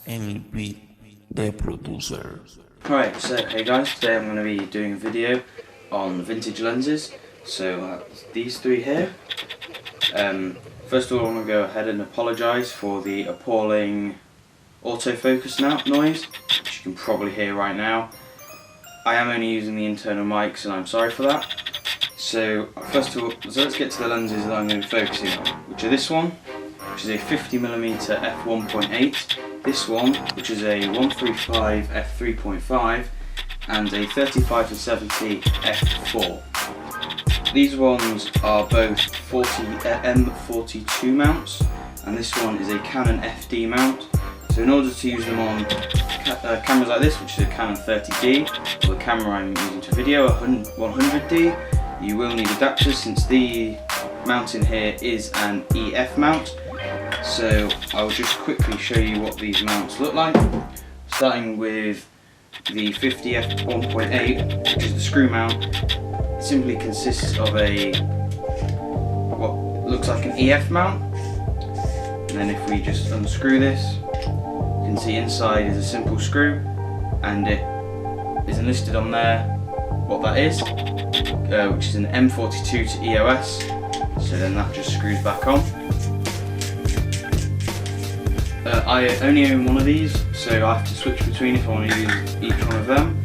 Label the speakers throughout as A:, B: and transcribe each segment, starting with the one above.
A: and with the producer.
B: Alright, so hey guys, today I'm going to be doing a video on vintage lenses. So these three here. First of all, I'm going to go ahead and apologise for the appalling autofocus noise, which you can probably hear right now. I am only using the internal mics and I'm sorry for that. So first of all, let's get to the lenses that I'm going to be focusing on, which are this one, which is a 50mm f1.8, this one, which is a 135 f3.5, and a 35-70 f4. These ones are both M42 mounts, and this one is a Canon FD mount. So in order to use them on cameras like this, which is a Canon 30D, or the camera I'm using to video, a 100D, you will need adapters since the mount in here is an EF mount. So I will just quickly show you what these mounts look like, starting with the 50f1.8, which is the screw mount. It simply consists of what looks like an EF mount, and then if we just unscrew this, you can see inside is a simple screw, and it is enlisted on there what that is, which is an M42 to EOS, so then that just screws back on. I only own one of these, so I have to switch between if I want to use each one of them.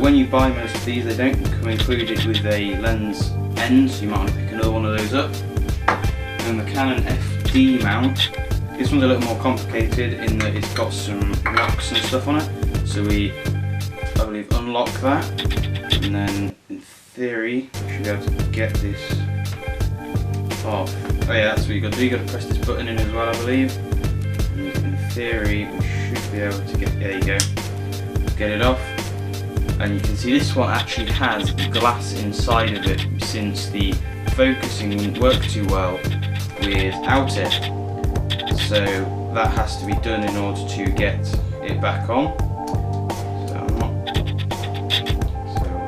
B: When you buy most of these, they don't come included with a lens end, so you might want to pick another one of those up. And the Canon FD mount, this one's a little more complicated in that it's got some locks and stuff on it. So I believe, unlock that, and then in theory, you should be able to get this off. Oh yeah, that's what you got to do. You got to press this button in as well, I believe. In theory, we should be able to get, there you go, get it off. And you can see this one actually has glass inside of it, since the focusing wouldn't work too well without it. So that has to be done in order to get it back on. So we'll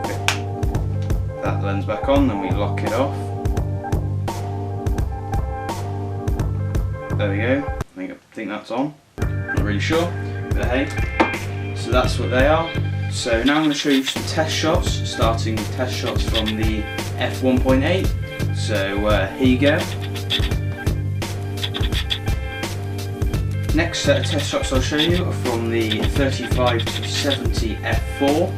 B: get that lens back on, then we lock it off. There we go. I think that's on. Not really sure, but hey. So that's what they are. So now I'm going to show you some test shots, starting with test shots from the f1.8. So here you go. Next set of test shots I'll show you are from the 35 to 70 f4.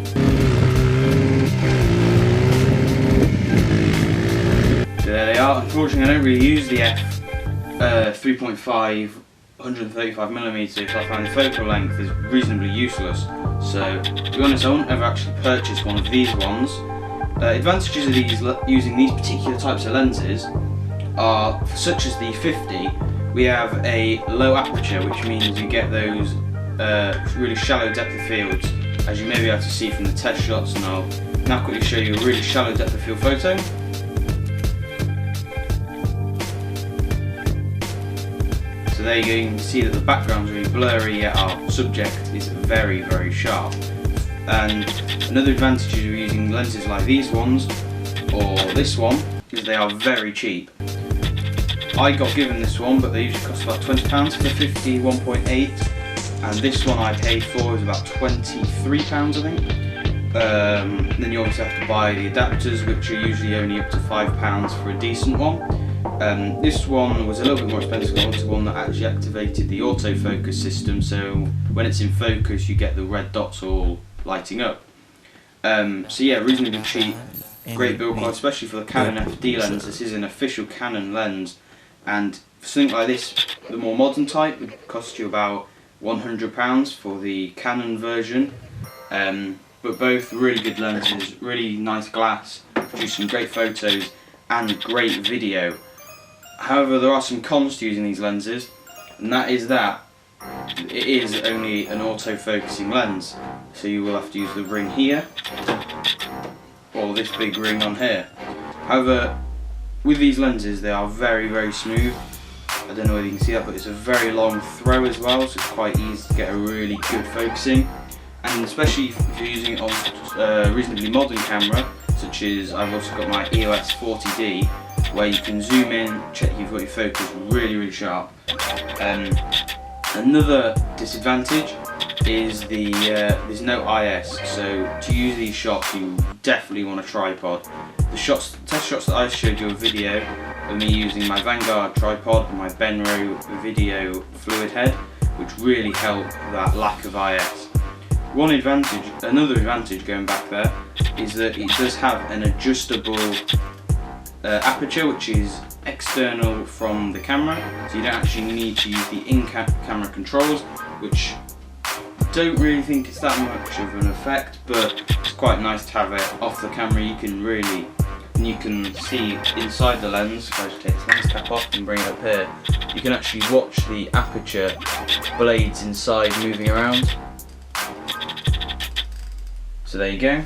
B: So there they are. Unfortunately, I don't really use the f3.5 135mm if I find the focal length is reasonably useless. So to be honest, I won't ever actually purchase one of these ones. Advantages of using these particular types of lenses are, such as the 50, we have a low aperture, which means you get those really shallow depth of fields, as you may be able to see from the test shots, and I'll now quickly show you a really shallow depth of field photo. So there you go, you can see that the background's really blurry, yet our subject is very, very sharp. And another advantage of using lenses like these ones, or this one, is they are very cheap. I got given this one, but they usually cost about £20 for the 51.8, and this one I paid for is about £23, I think. Then you obviously have to buy the adapters, which are usually only up to £5 for a decent one. This one was a little bit more expensive. I wanted one that actually activated the autofocus system, so when it's in focus you get the red dots all lighting up. So yeah, reasonably cheap, great build quality, especially for the Canon FD lens. This is an official Canon lens, and for something like this, the more modern type would cost you about £100 for the Canon version. But both really good lenses, really nice glass, produce some great photos and great video. However, there are some cons to using these lenses, and that is that it is only an auto-focusing lens, so you will have to use the ring here, or this big ring on here. However, with these lenses, they are very, very smooth. I don't know whether you can see that, but it's a very long throw as well, so it's quite easy to get a really good focusing. And especially if you're using it on a reasonably modern camera, such as I've also got my EOS 40D, where you can zoom in, check you've got your focus really, really sharp. Another disadvantage is there's no IS, so to use these shots you definitely want a tripod. The test shots that I showed you a video of me using my Vanguard tripod and my Benro video fluid head, which really help that lack of IS. Another advantage going back there is that it does have an adjustable aperture, which is external from the camera, so you don't actually need to use the in-camera controls, which don't really think it's that much of an effect, but it's quite nice to have it off the camera. You can see inside the lens. If I just take this lens cap off and bring it up here, you can actually watch the aperture blades inside moving around. So there you go.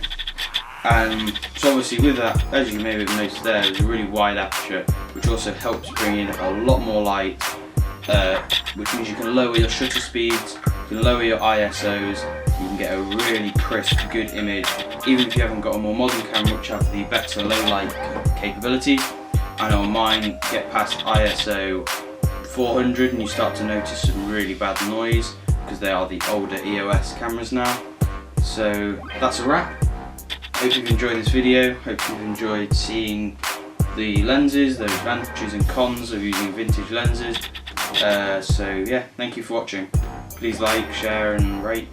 B: So obviously with that, as you may have noticed there's a really wide aperture, which also helps bring in a lot more light, which means you can lower your shutter speeds, you can lower your ISOs, you can get a really crisp, good image, even if you haven't got a more modern camera which have the better low light capabilities. I know on mine, get past ISO 400 and you start to notice some really bad noise, because they are the older EOS cameras now. So that's a wrap. Hope you've enjoyed this video, hope you've enjoyed seeing the lenses, the advantages and cons of using vintage lenses. So yeah, thank you for watching. Please like, share and rate.